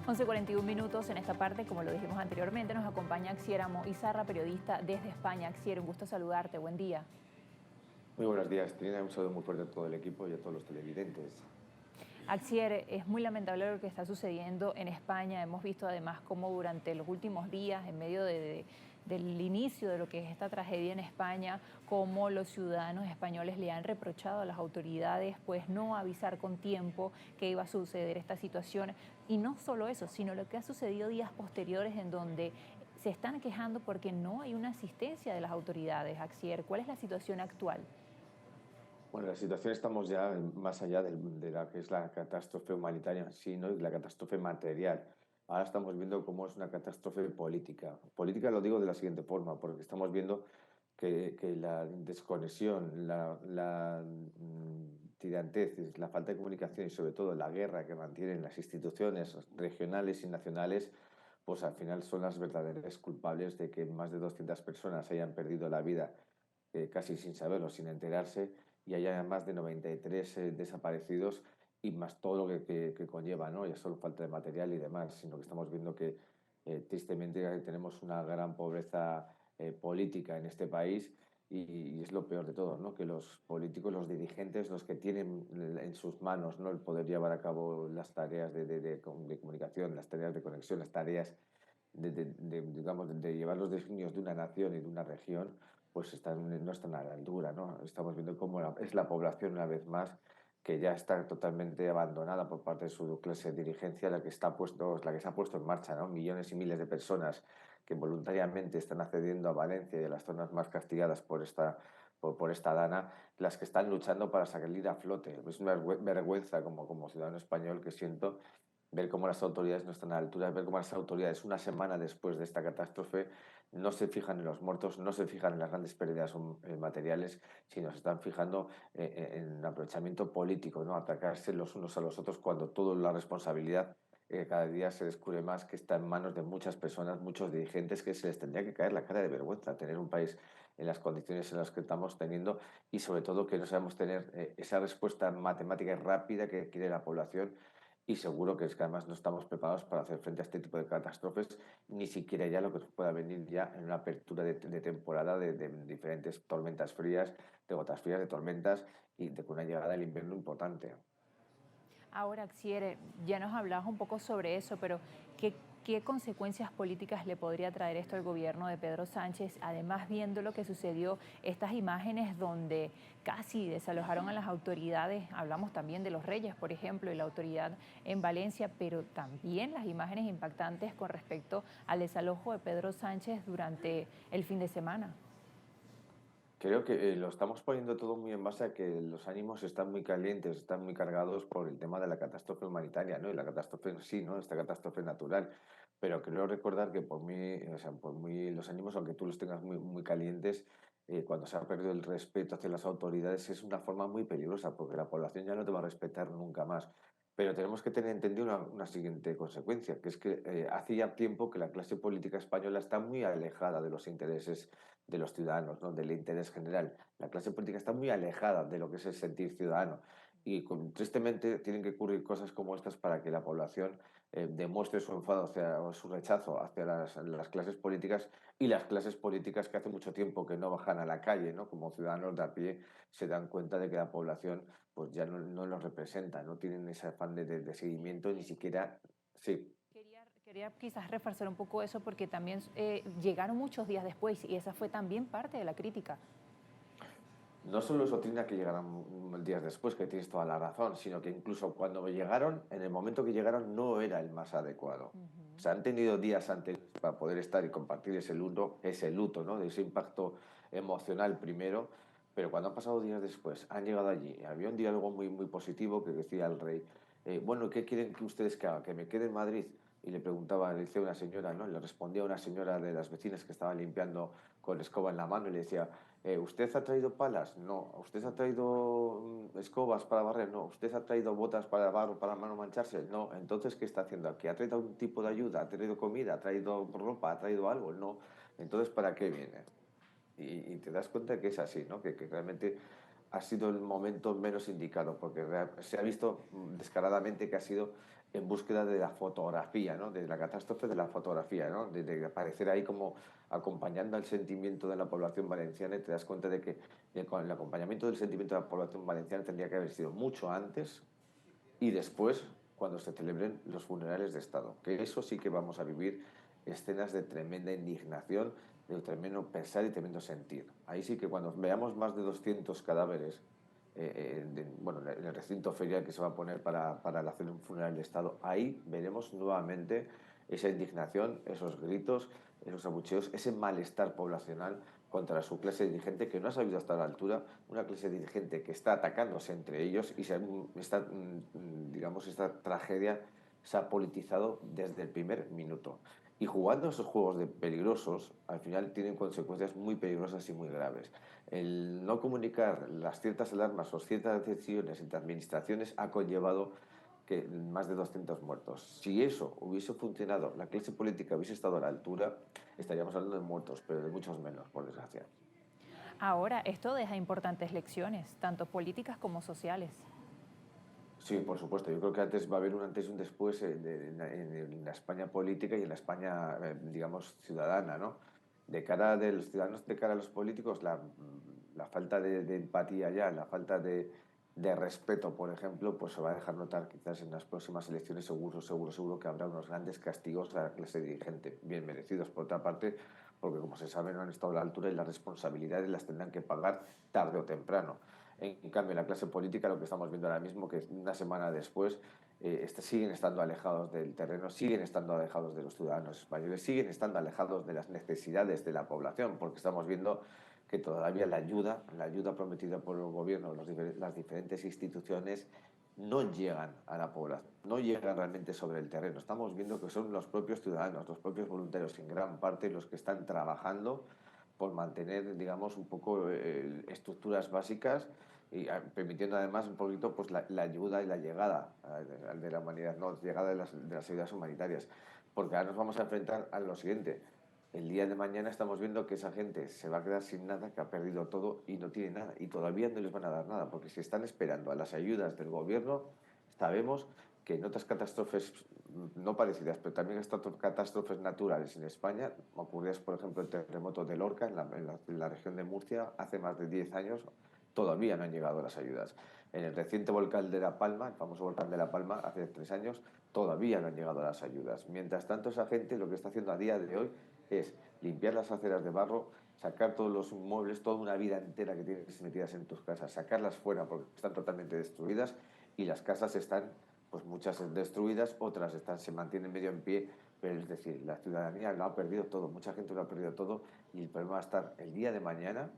11:41 en esta parte, como lo dijimos anteriormente, nos acompaña Axier Amo Izarra, periodista desde España. Axier, un gusto saludarte, buen día. Muy buenos días, Trina. Un saludo muy fuerte a todo el equipo y a todos los televidentes. Axier, es muy lamentable lo que está sucediendo en España. Hemos visto además cómo durante los últimos días, en medio del inicio de lo que es esta tragedia en España, cómo los ciudadanos españoles le han reprochado a las autoridades pues no avisar con tiempo que iba a suceder esta situación. Y no solo eso, sino lo que ha sucedido días posteriores en donde se están quejando porque no hay una asistencia de las autoridades. Axier, ¿cuál es la situación actual? Bueno, la situación estamos ya más allá de la que es la catástrofe humanitaria en sí, ¿no? Y la catástrofe material. Ahora estamos viendo cómo es una catástrofe política. Política lo digo de la siguiente forma, porque estamos viendo que la desconexión, la tirantez, la falta de comunicación y sobre todo la guerra que mantienen las instituciones regionales y nacionales, pues al final son las verdaderas culpables de que más de 200 personas hayan perdido la vida casi sin saberlo, sin enterarse, y haya más de 93 desaparecidos y más todo lo que conlleva, ¿no? Ya solo falta de material y demás, sino que estamos viendo que tristemente tenemos una gran pobreza política en este país y es lo peor de todo, ¿no? Que los políticos, los dirigentes, los que tienen en sus manos, ¿no? El poder llevar a cabo las tareas de comunicación, las tareas de conexión, las tareas digamos, de llevar los designios de una nación y de una región, pues no están a la altura, ¿no? Estamos viendo cómo es la población, una vez más, que ya está totalmente abandonada por parte de su clase de dirigencia, la que se ha puesto en marcha, ¿no? Millones y miles de personas que voluntariamente están accediendo a Valencia y a las zonas más castigadas por esta dana, las que están luchando para salir a flote. Es una vergüenza como ciudadano español que siento ver cómo las autoridades no están a la altura, ver cómo las autoridades una semana después de esta catástrofe no se fijan en los muertos, no se fijan en las grandes pérdidas materiales, sino se están fijando en el aprovechamiento político, ¿no? Atacarse los unos a los otros cuando toda la responsabilidad cada día se descubre más que está en manos de muchas personas, muchos dirigentes que se les tendría que caer la cara de vergüenza tener un país en las condiciones en las que estamos teniendo y sobre todo que no sabemos tener esa respuesta matemática y rápida que quiere la población y seguro que es que además no estamos preparados para hacer frente a este tipo de catástrofes, ni siquiera ya lo que pueda venir ya en una apertura de temporada de diferentes tormentas frías, de gotas frías, de tormentas y de una llegada del invierno importante. Ahora, Xiere, ya nos hablabas un poco sobre eso, pero ¿qué consecuencias políticas le podría traer esto al gobierno de Pedro Sánchez? Además, viendo lo que sucedió, estas imágenes donde casi desalojaron a las autoridades, hablamos también de los Reyes, por ejemplo, y la autoridad en Valencia, pero también las imágenes impactantes con respecto al desalojo de Pedro Sánchez durante el fin de semana. Creo que lo estamos poniendo todo muy en base a que los ánimos están muy calientes, están muy cargados por el tema de la catástrofe humanitaria, ¿no? Y la catástrofe en sí, ¿no? Esta catástrofe natural. Pero creo recordar que o sea, por muy los ánimos, aunque tú los tengas muy calientes, cuando se ha perdido el respeto hacia las autoridades es una forma muy peligrosa, porque la población ya no te va a respetar nunca más. Pero tenemos que tener entendido una siguiente consecuencia, que es que hace ya tiempo que la clase política española está muy alejada de los intereses de los ciudadanos, ¿no? Del interés general. La clase política está muy alejada de lo que es el sentir ciudadano y tristemente tienen que ocurrir cosas como estas para que la población demuestre su enfado o su rechazo hacia las clases políticas y las clases políticas que hace mucho tiempo que no bajan a la calle, ¿no? Como ciudadanos de a pie se dan cuenta de que la población pues ya no los representa, no tienen ese afán de seguimiento ni siquiera... Sí. Quería quizás reforzar un poco eso porque también llegaron muchos días después y esa fue también parte de la crítica. No solo es Otrina que llegaron días después, que tienes toda la razón, sino que incluso cuando llegaron, en el momento que llegaron, no era el más adecuado. O Ujú. sea, han tenido días anteriores para poder estar y compartir ese luto, ¿no? De ese impacto emocional primero, pero cuando han pasado días después, han llegado allí, había un diálogo muy positivo que decía el rey, bueno, ¿qué quieren que ustedes que haga? ¿Que me quede en Madrid? Y le preguntaba, le decía una señora, ¿no? Le respondía una señora de las vecinas que estaba limpiando con escoba en la mano y le decía, ¿usted ha traído palas? No. ¿Usted ha traído escobas para barrer? No. ¿Usted ha traído botas para barro, para no mancharse? No. Entonces, ¿qué está haciendo aquí? ¿Ha traído algún tipo de ayuda? ¿Ha traído comida? ¿Ha traído ropa? ¿Ha traído algo? No. Entonces, ¿para qué viene? Y te das cuenta que es así, ¿no? Que realmente ha sido el momento menos indicado, porque se ha visto descaradamente que ha sido en búsqueda de la fotografía, ¿no? De la catástrofe de la fotografía, ¿no? De aparecer ahí como acompañando al sentimiento de la población valenciana, y te das cuenta de que con el acompañamiento del sentimiento de la población valenciana tendría que haber sido mucho antes y después, cuando se celebren los funerales de Estado, que eso sí que vamos a vivir escenas de tremenda indignación, de tremendo pensar y tremendo sentir. Ahí sí que cuando veamos más de 200 cadáveres, bueno, en el recinto ferial que se va a poner para hacer un funeral de Estado, ahí veremos nuevamente esa indignación, esos gritos, esos abucheos, ese malestar poblacional contra su clase dirigente que no ha sabido estar a la altura, una clase dirigente que está atacándose entre ellos y digamos, esta tragedia se ha politizado desde el primer minuto. Y jugando esos juegos de peligrosos, al final tienen consecuencias muy peligrosas y muy graves. El no comunicar las ciertas alarmas o ciertas decisiones entre administraciones ha conllevado que más de 200 muertos. Si eso hubiese funcionado, la clase política hubiese estado a la altura, estaríamos hablando de muertos, pero de muchos menos, por desgracia. Ahora, esto deja importantes lecciones, tanto políticas como sociales. Sí, por supuesto. Yo creo que antes va a haber un antes y un después en la España política y en la España, digamos, ciudadana, ¿no? De cara a los ciudadanos, de cara a los políticos, la falta de empatía ya, la falta de respeto, por ejemplo, pues se va a dejar notar quizás en las próximas elecciones. Seguro que habrá unos grandes castigos a la clase dirigente, bien merecidos, por otra parte, porque como se sabe no han estado a la altura y las responsabilidades las tendrán que pagar tarde o temprano. En cambio, en la clase política lo que estamos viendo ahora mismo, que una semana después siguen estando alejados del terreno, siguen estando alejados de los ciudadanos españoles, siguen estando alejados de las necesidades de la población, porque estamos viendo que todavía la ayuda prometida por el gobierno, las diferentes instituciones, no llegan a la población, no llegan realmente sobre el terreno. Estamos viendo que son los propios ciudadanos, los propios voluntarios, en gran parte los que están trabajando por mantener, digamos, un poco estructuras básicas y permitiendo además un poquito pues, la ayuda y la llegada de la humanidad, no, llegada de las ayudas humanitarias. Porque ahora nos vamos a enfrentar a lo siguiente. El día de mañana estamos viendo que esa gente se va a quedar sin nada, que ha perdido todo y no tiene nada. Y todavía no les van a dar nada, porque si están esperando a las ayudas del gobierno, sabemos que en otras catástrofes no parecidas, pero también estas catástrofes naturales en España, ocurridas por ejemplo el terremoto de Lorca en la región de Murcia hace más de 10 años, todavía no han llegado las ayudas. En el reciente volcán de La Palma, el famoso volcán de La Palma, hace 3 años, todavía no han llegado las ayudas. Mientras tanto, esa gente lo que está haciendo a día de hoy es limpiar las aceras de barro, sacar todos los muebles, toda una vida entera que tienes metidas en tus casas, sacarlas fuera porque están totalmente destruidas y las casas están, pues muchas destruidas, otras se mantienen medio en pie, pero es decir, la ciudadanía lo ha perdido todo, mucha gente lo ha perdido todo y el problema va a estar el día de mañana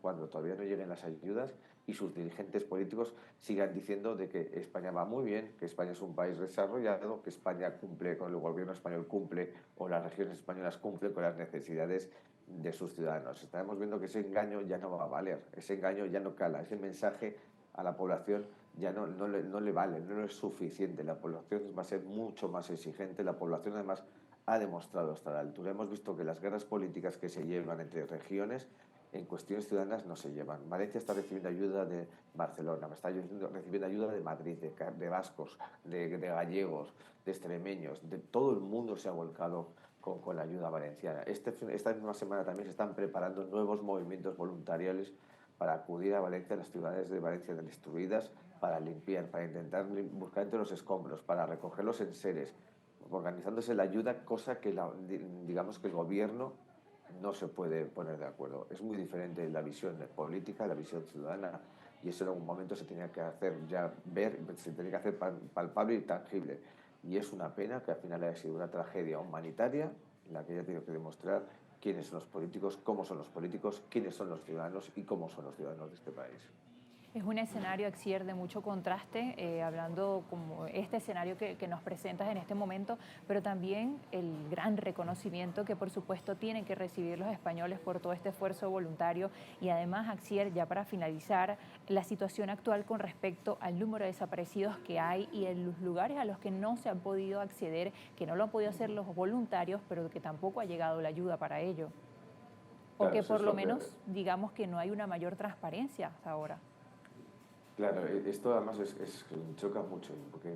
cuando todavía no lleguen las ayudas y sus dirigentes políticos sigan diciendo de que España va muy bien, que España es un país desarrollado, que España cumple con el gobierno español cumple o las regiones españolas cumplen con las necesidades de sus ciudadanos. Estamos viendo que ese engaño ya no va a valer, ese engaño ya no cala, ese mensaje a la población ya no le vale, no es suficiente. La población va a ser mucho más exigente, la población además ha demostrado estar a la altura. Hemos visto que las guerras políticas que se llevan entre regiones en cuestiones ciudadanas no se llevan. Valencia está recibiendo ayuda de Barcelona, está recibiendo ayuda de Madrid, de vascos, de gallegos, de extremeños, de todo el mundo se ha volcado con la ayuda valenciana. Esta misma semana también se están preparando nuevos movimientos voluntarios para acudir a Valencia, a las ciudades de Valencia destruidas, para limpiar, para intentar buscar entre los escombros, para recoger los enseres, organizándose la ayuda, cosa que digamos que el gobierno no se puede poner de acuerdo. Es muy diferente la visión política, la visión ciudadana, y eso en algún momento se tenía que hacer ya ver, se tenía que hacer palpable y tangible. Y es una pena que al final haya sido una tragedia humanitaria en la que ella tiene que demostrar quiénes son los políticos, cómo son los políticos, quiénes son los ciudadanos y cómo son los ciudadanos de este país. Es un escenario, Axier, de mucho contraste, hablando como este escenario que nos presentas en este momento, pero también el gran reconocimiento que por supuesto tienen que recibir los españoles por todo este esfuerzo voluntario y además, Axier, ya para finalizar, la situación actual con respecto al número de desaparecidos que hay y en los lugares a los que no se han podido acceder, que no lo han podido hacer los voluntarios, pero que tampoco ha llegado la ayuda para ello. O Claro, que eso por es lo lo que... menos digamos que no hay una mayor transparencia hasta ahora. Claro, esto además choca mucho, porque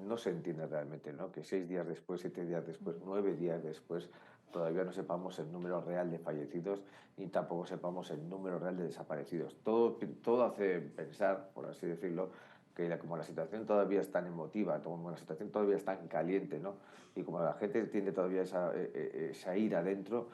no se entiende realmente, ¿no? Que 6 días después, 7 días después, 9 días después, todavía no sepamos el número real de fallecidos y tampoco sepamos el número real de desaparecidos. Todo hace pensar, por así decirlo, que como la situación todavía es tan emotiva, como la situación todavía es tan caliente, ¿no? Y como la gente tiene todavía esa ira dentro,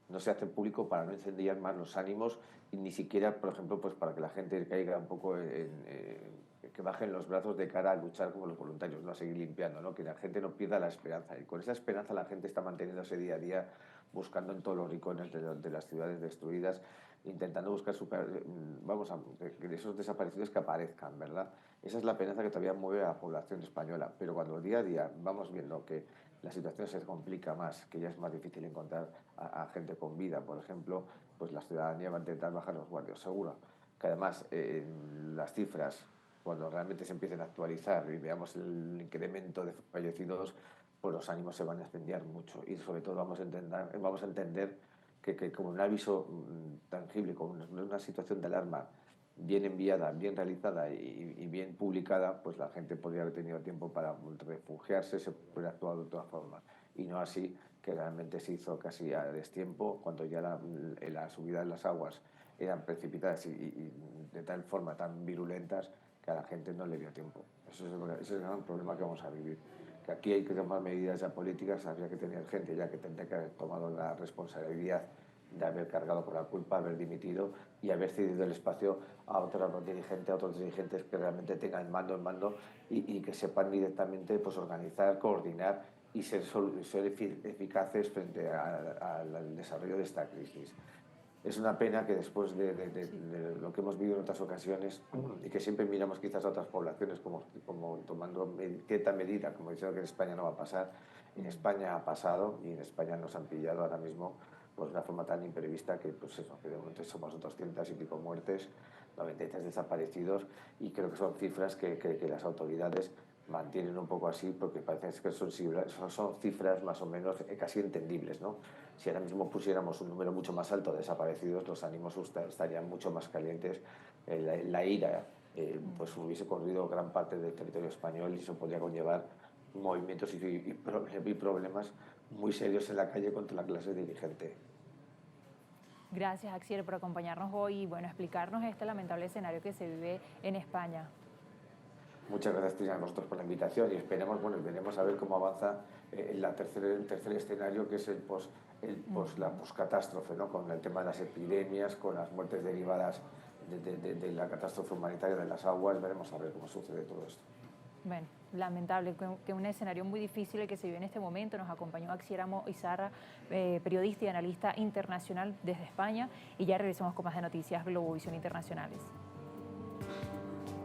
no se hace público para no incendiar más los ánimos y ni siquiera, por ejemplo, pues para que la gente caiga un poco que bajen los brazos de cara a luchar como los voluntarios, no a seguir limpiando, ¿no? Que la gente no pierda la esperanza. Y con esa esperanza la gente está manteniéndose día a día, buscando en todos los rincones de las ciudades destruidas, intentando buscar vamos a, que esos desaparecidos que aparezcan, ¿verdad? Esa es la esperanza que todavía mueve a la población española. Pero cuando día a día vamos viendo que la situación se complica más, que ya es más difícil encontrar a gente con vida, por ejemplo, pues la ciudadanía va a intentar bajar los guardias, seguro. Que además las cifras, cuando realmente se empiecen a actualizar y veamos el incremento de fallecidos, pues los ánimos se van a incendiar mucho y sobre todo vamos a entender que como un aviso tangible, como una situación de alarma bien enviada, bien realizada y bien publicada, pues la gente podría haber tenido tiempo para refugiarse, se puede actuar de otra forma. Y no así, que realmente se hizo casi a destiempo, cuando ya la subida de las aguas eran precipitadas y de tal forma tan virulentas que a la gente no le dio tiempo. Ese es el gran problema que vamos a vivir. Que aquí hay que tomar medidas ya políticas, habría que tener gente ya que tendría que haber tomado la responsabilidad de haber cargado con la culpa, haber dimitido y haber cedido el espacio a otros dirigentes que realmente tengan el mando y que sepan directamente pues, organizar, coordinar y ser eficaces frente al desarrollo de esta crisis. Es una pena que después de lo que hemos vivido en otras ocasiones y que siempre miramos quizás a otras poblaciones como tomando cierta medida, como diciendo que en España no va a pasar, en España ha pasado y en España nos han pillado ahora mismo pues, de una forma tan imprevista que, pues eso, que de momento somos 200 y pico muertes, 93 desaparecidos y creo que son cifras que las autoridades mantienen un poco así porque parece que son cifras más o menos casi entendibles, ¿no? Si ahora mismo pusiéramos un número mucho más alto de desaparecidos, los ánimos estarían mucho más calientes, la ira pues hubiese corrido gran parte del territorio español y eso podría conllevar movimientos y problemas muy serios en la calle contra la clase dirigente. Gracias, Axier, por acompañarnos hoy y bueno, explicarnos este lamentable escenario que se vive en España. Muchas gracias, Tina, a vosotros por la invitación y esperemos, bueno, veremos a ver cómo avanza el tercer escenario, que es la poscatástrofe, ¿no? Con el tema de las epidemias, con las muertes derivadas de la catástrofe humanitaria de las aguas. Veremos a ver cómo sucede todo esto. Bueno, lamentable, que un escenario muy difícil el que se vive en este momento. Nos acompañó Axier Izarra, periodista y analista internacional desde España, y ya regresamos con más de Noticias Globovisión Internacionales.